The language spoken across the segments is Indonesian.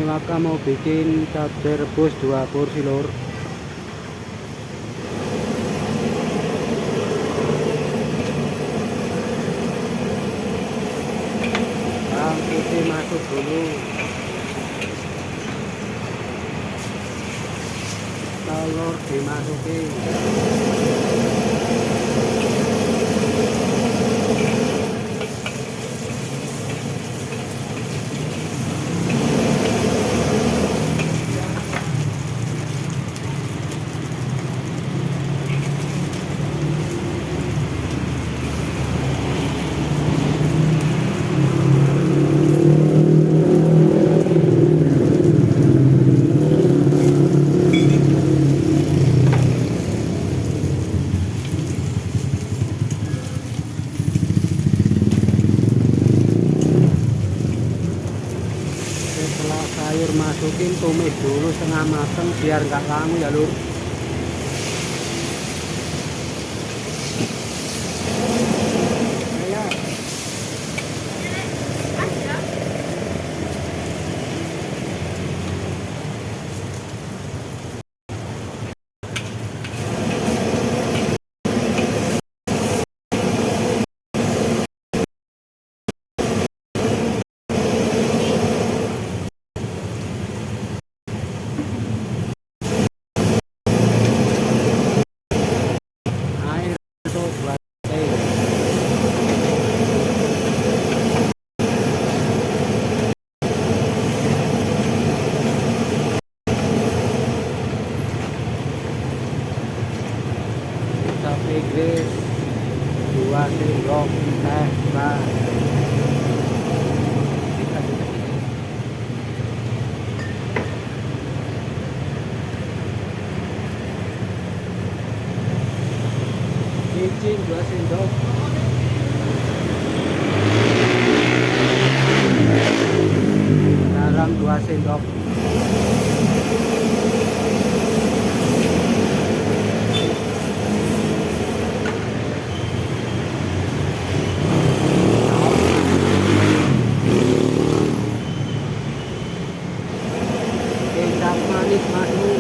Waka mau bikin cabai rebus 2 porsi lor. Bawang putih masuk dulu, telur dimasukin, setelah sayur masukin tumis dulu setengah mateng biar nggak langu ya lur. Air untuk 2 teh, cabai gres 2 sendok teh besar, micin 2 sendok, garam 2 sendok, kecap manis masuk,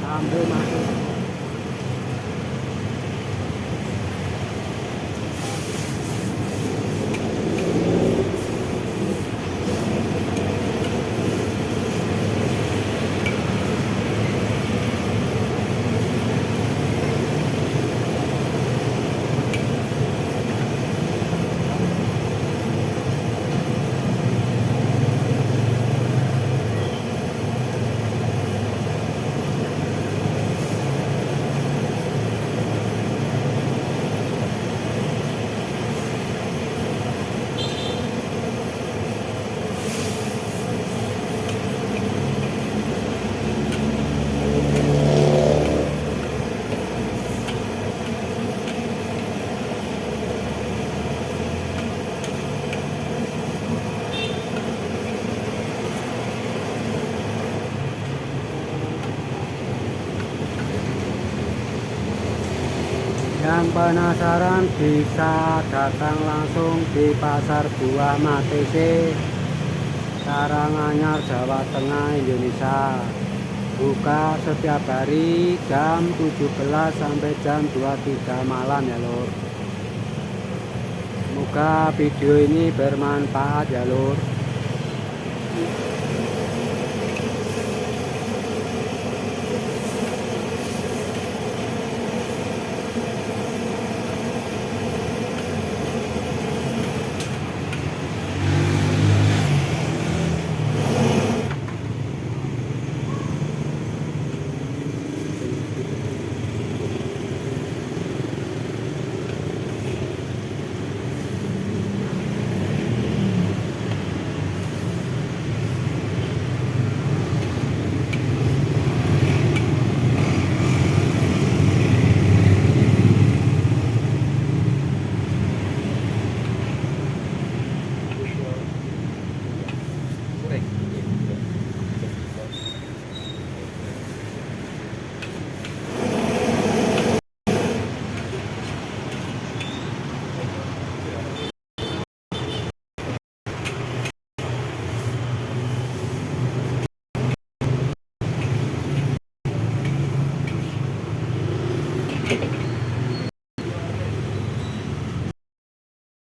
sambal masuk. Yang penasaran bisa datang langsung di Pasar Buah Matese, Karanganyar, Jawa Tengah, Indonesia. Buka setiap hari jam 17 sampai jam 23 malam ya lur. Semoga video ini bermanfaat ya lur.